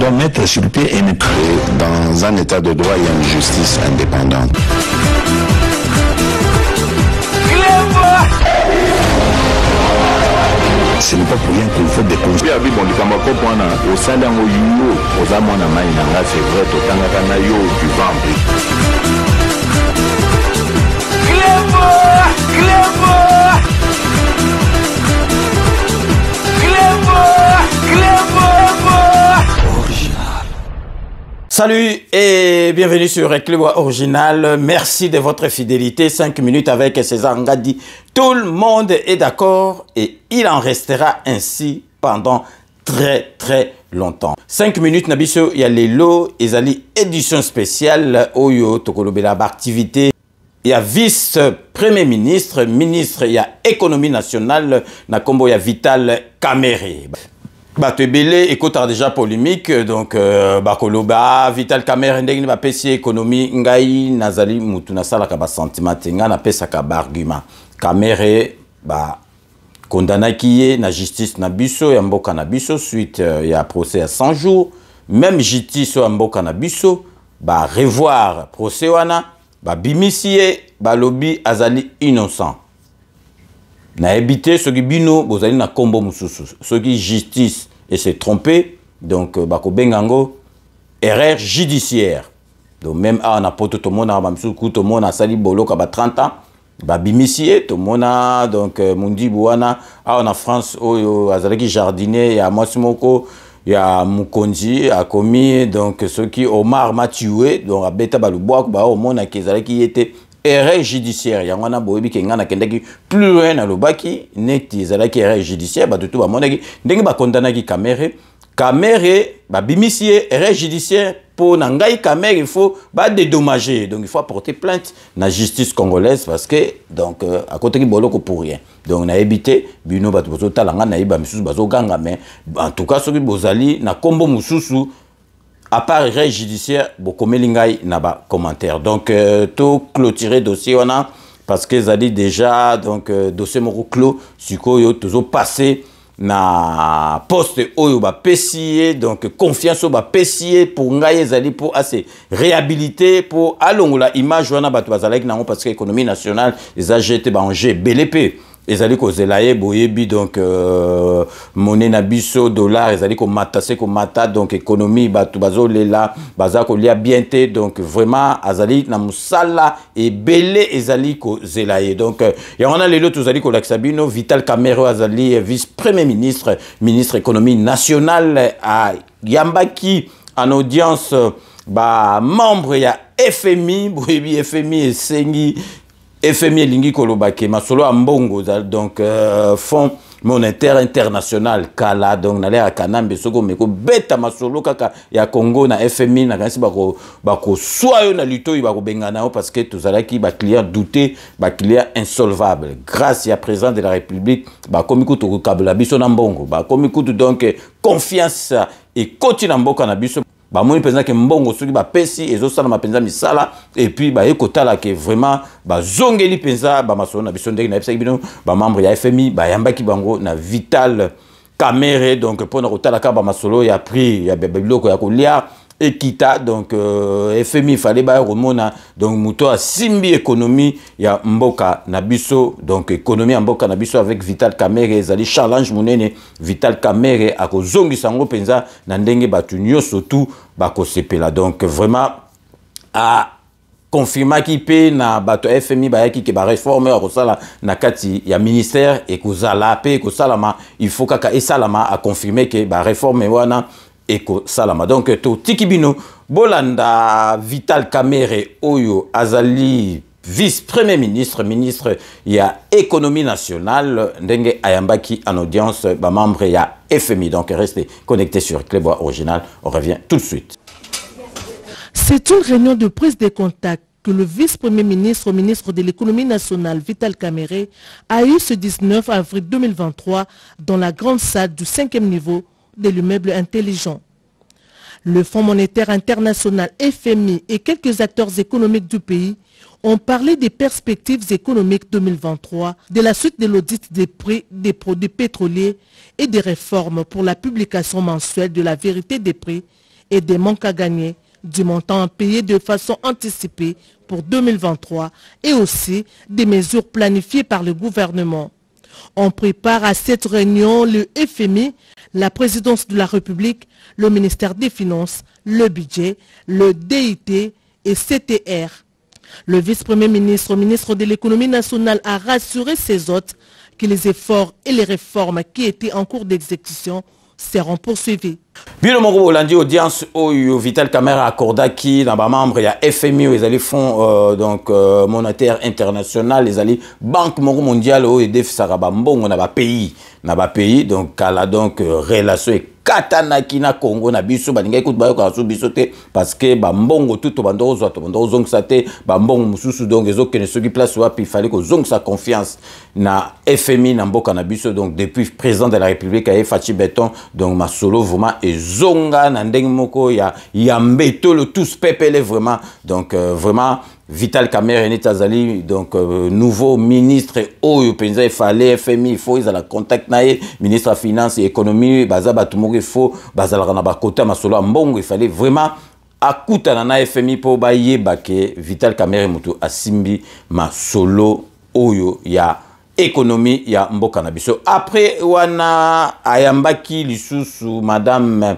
doit mettre sur pied et dans un état de droit, il y a une justice indépendante. Ce n'est pas pour rien qu'il faut des conseils. Salut et bienvenue sur Clébois Original. Merci de votre fidélité. 5 minutes avec César Ngadi. Tout le monde est d'accord et il en restera ainsi pendant très longtemps. 5 minutes Nabiso, il y a les lots, ils édition spéciale Oyo Tokolobela activité. Il y a vice-premier ministre, il y a économie nationale, Nakombo, il y a Vital Kamerhe. Batebele écoute déjà polémique donc bakoloba Vital Kamerhe ndenge ba pesi économie ngai nazali mutu na sala ka ba sentiment nga na pesa ka ba argument Kamerhe ba kondanaki ye na justice na biso ya mboka na biso suite ya procès à 100 jours même justice ya mboka na biso ba revoir procès wana ba bimisie ba lobby azali innocent. Na habité ce qui bino bozali na kombo mususu ce qui justice et s'est trompé donc bako bengango erreur judiciaire donc même on a poto to mona ba musuku to mona sali boloka ba 30 ans ba bimisie to mona donc mundi buana on a France oyo azalaki jardinier ya mwasimoko ya mukonzi a commis donc ce qui Omar m'a tué donc abeta ba lubwa ba o mona kezalaki était erreur judiciaire yangwana boyebi ke ngana kendaki plus loin na lobaki neti ezalaki erreur judiciaire ba tutu ba monaki ndenge ba kondanaki Kamerhe ba bimisie erreur judiciaire pour na ngai Kamerhe il faut ba dédommager donc il faut porter plainte na justice congolaise parce que donc à côté ki boloko pour rien donc na éviter bino ba to talanga na iba misusu bazo ganga mais en tout cas soki bozali na kombo mususu à part erreur judiciaire, beaucoup de n'a pas commentaire. Donc, tout clôturer dossier on a parce que ça dit déjà donc dossier moko clos, sikoyo toujours passé na poste oyo ba pesier donc confiance au ba pesier pour ngaye zali pour assez réhabiliter pour alongola image wana batu bazalaki nango parce que économie nationale les a jeté ba enjeu BLP. Ezali ko zelaye boyebi donc monnaie na biso dollar ezali ko matase ko mata donc économie batu bazo lela baza ko lia bienté donc vraiment azali na musala et belé ezali ko zelaye donc ya on a les autres ezali ko laksabino Vital Kamerhe azali vice-premier ministre économie nationale à Yambaki en audience ba membre ya FMI boyebi FMI et sengi FMI elingi kolobake masolo a mbongo donc fonds monétaire international kala donc nale a kanambe soko meko beta masolo kaka ya Congo na FMI na kanisi bako soyo na luto bako bengana parce que tozalaki ba client douté ba client insolvable grâce à président de la République ba komikutu ko kabla biso na mbongo ba komikutu donc confiance et continue mboka na biso ba moni penza ke mbongo soki ba pesi ezo sala mapenza misala et puis ba ekotala ke vraiment ba zongeli penza ba masolo na biso ndenge na epesa bino ba membre ya FMI ba yambaki bango na Vital Kamerhe donc pour na kotala ka ba masolo ya prix ya biloko ya kolia ekita donc FMI fallait ba remona donc muto a simbi économie ya mboka na biso donc économie ya mboka na biso avec Vital Kamerhe ezali challenge munene Vital Kamerhe akozongisa ngo penza na ndenge batu nyoso tout bakosepela donc vraiment a confirma ki pe na bato FMI ba yaki ke ba réforme ya kosala na kati ya ministère et kozala pe kosalama il faut kaka esalama a confirmer que ba réforme wana Eko Salama. Donc, to Tikibino, Bolanda, Vital Kamerhe, Oyo, Azali, vice-premier ministre, il y a économie nationale, Ndenge Ayambaki en audience, membre, il y a FMI. Donc, restez connectés sur Clébois Original. On revient tout de suite. C'est une réunion de prise de contact que le vice-premier ministre, ministre de l'économie nationale, Vital Kamerhe, a eu ce 19 avril 2023 dans la grande salle du 5e niveau de l'immeuble intelligent. Le Fonds monétaire international, FMI et quelques acteurs économiques du pays ont parlé des perspectives économiques 2023, de la suite de l'audit des prix des produits pétroliers et des réformes pour la publication mensuelle de la vérité des prix et des manques à gagner, du montant à payer de façon anticipée pour 2023 et aussi des mesures planifiées par le gouvernement. On prépare à cette réunion le FMI, la présidence de la République, le ministère des Finances, le budget, le DIT et CTR. Le vice-premier ministre, ministre de l'économie nationale, a rassuré ses hôtes que les efforts et les réformes qui étaient en cours d'exécution seront poursuivis. Bino moko Hollandi audience oyo Vital Camera accordaki na ba membre ya FMI ils allaient fonds monétaire international les allaient banque mondiale oyo defisaka ba mbongo na ba pays donc kala donc relation katanaki na Congo na biso balinga ikuti bayo ka biso te parce que ba mbongo tout bandozo to bandozo ngsate ba mbongo mususu donc ezokene soki place wapi il fallait ko zongsa confiance na FMI na mboka na biso donc depuis président de la République a Fachi Beton donc masolo vraiment et zonga na ndenge moko ya mbetolo tous pepele vraiment donc vraiment Vital Camera Netazali donc nouveau ministre oyo penza il fallait FMI il faut ils la contact nae ministre de finance et économie baza batumoko il faut bazala na ba kota masolo mbongo il fallait vraiment akuta na FMI po bayeba ke Vital Camera mutu asimbi masolo oyo ya économie ya mboka na biso. Après wana ayambaki lisusu madame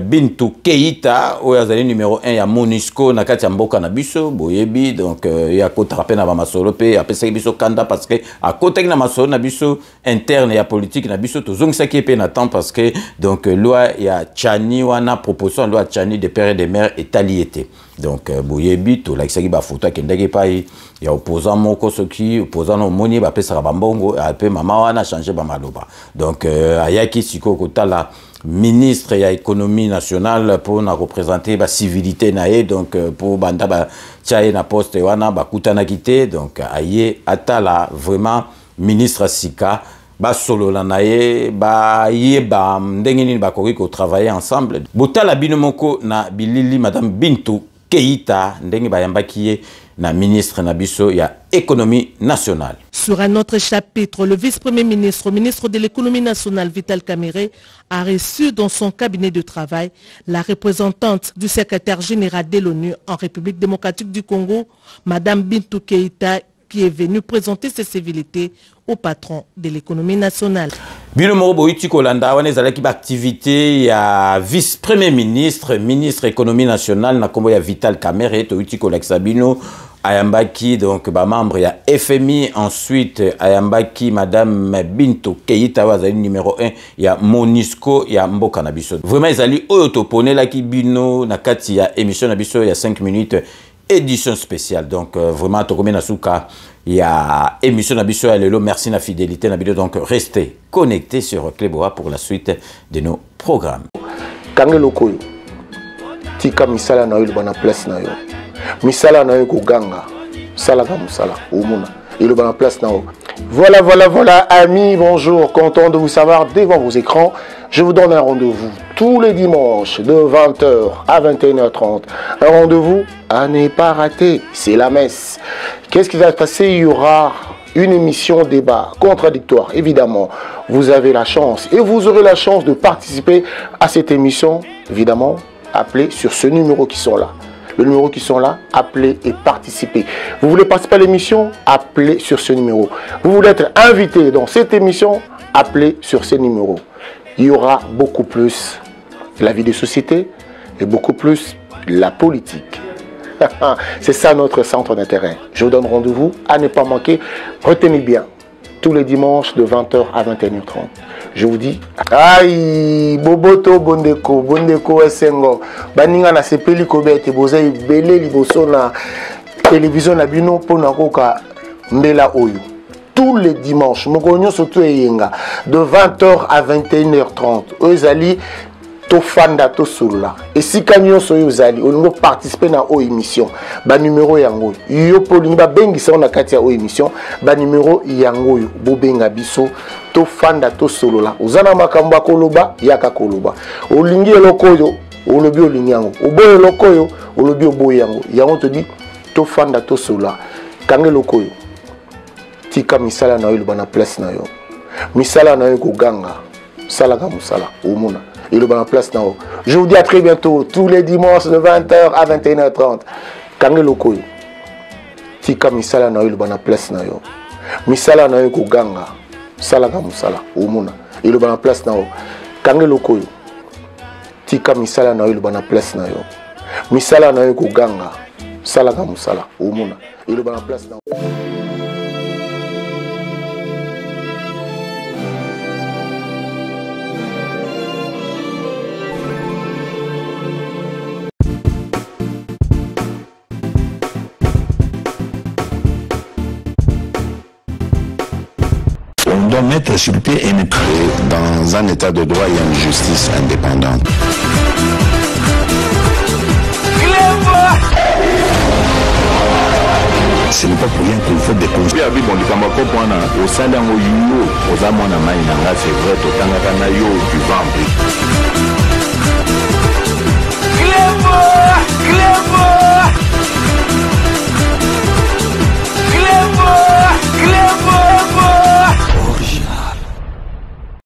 Bintou Keita oyo azali numéro 1 ya MONUSCO na kati ya mboka na biso boyebi donc ya kotrape na ba masolo pe apesaki biso kanda parce que a kotaki na masolo na biso interne ya politique na biso tozongisaki pe na temps parce que donc loi ya Tchani wana proposition loi Tchani de père et de mère etaliété donc boyebi to lakisaki ba photo akendaki pai ya opposant moko soki opposant no moni ba pesa ba mbongo ape mama wana changer ba maloba donc ayaki siko kotala ministre ya économie nationale pour na représenter la civilité nae donc pour banda ba tchaye na poste wana ba kutana kité donc aye atala vraiment ministre sika ba solo la nae ba yeba ndenge nini ba koki ko travailler ensemble botala bino moko na bilili madame Bintou Keita ndenge ba yambaki na ministre Nabiso ya économie nationale. Sur un autre chapitre, le vice-premier ministre, ministre de l'économie nationale Vital Camera a reçu dans son cabinet de travail la représentante du secrétaire général de l'ONU en République démocratique du Congo, madame Bintou Keita, qui est venue présenter ses civilités au patron de l'économie nationale. Bino Morobo Kolanda, on est à l'équipe activité, il y a vice-premier ministre, ministre économie nationale, na kombo ya Vital Camera, Toiti Kolexabino, Ayambaki, donc, membre, il y a FMI, ensuite, Ayambaki, madame Bintou Keita, numéro 1, il y a MONUSCO, il y a Mboka Nabiso. Vraiment, ils allaient autoponer la Kibino, Nakati, il y a émission Nabiso, il y a 5 minutes, édition spéciale. Donc, vraiment, Tokomé Nasuka, il y a émission Nabiso, merci la fidélité Nabiso. Donc, restez connectés sur Cléboa pour la suite de nos programmes. Kangelo Koyo, Tika Misala na yo bana place na yo. Misala na yo ko ganga, sala ga musala, umuna. Il bana place na yo. Voilà, amis, bonjour, content de vous savoir devant vos écrans. Je vous donne un rendez-vous tous les dimanches de 20h à 21h30. Un rendez-vous à ne pas rater, c'est la messe. Qu'est-ce qui va se passer? Il y aura une émission débat contradictoire, évidemment. Vous avez la chance et vous aurez la chance de participer à cette émission, évidemment, appelez sur ce numéro qui sont là. Le numéro qui sont là, appelez et participez. Vous voulez participer à l'émission, appelez sur ce numéro. Vous voulez être invité dans cette émission, appelez sur ce numéro. Il y aura beaucoup plus la vie de société et beaucoup plus la politique. C'est ça notre centre d'intérêt. Je vous donne rendez-vous à ne pas manquer. Retenez bien, tous les dimanches de 20h à 21h30. Je vous dis, aïe, Boboto Bondeko Esengo, Baninga na sepeli kobete, bozai belé liboso na télévision na bino pour nakoka mbela oyo. Tous les dimanches, Mogonyo surtout Eyenga, de 20h à 21h30. Ozali Tofanda Tosula. Et si Kanyo Soyozali, on va participer à la émission. Ba numéro yango. Yo polinga bengi sa na katia o émission. Ba numéro yango bo benga biso Tofanda Tosula. Ozana makamba koloba yaka koloba. Olingi elokoyo, olobi olingi yango. Oboyo lokoyo, olobi oboyo yango. Yango te dit Tofanda Tosula. Kange lokoyo. Tika misala na yo bana place na yo. Misala na yo ko ganga. Sala ga musala umuna. il est en place là. Je vous dis à très bientôt, tous les dimanches de 20h à 21h30. Kangé Lokoyo. Tika misala na yo, il est en place là. Misala na yo kuganga. Salaka musala. Umuna. Il est en place là. Kangé Lokoyo. Tika misala na yo, il est en place là. Misala na yo kuganga. Salaka musala. Umuna. Il est en place là. On doit mettre sur pied et créer dans un état de droit et une justice indépendante. Ce n'est pas pour rien qu'il faut découvrir. Au sein d'un yo, aux amants à Maïnanga, c'est vrai, au Tangakana yo, du vent.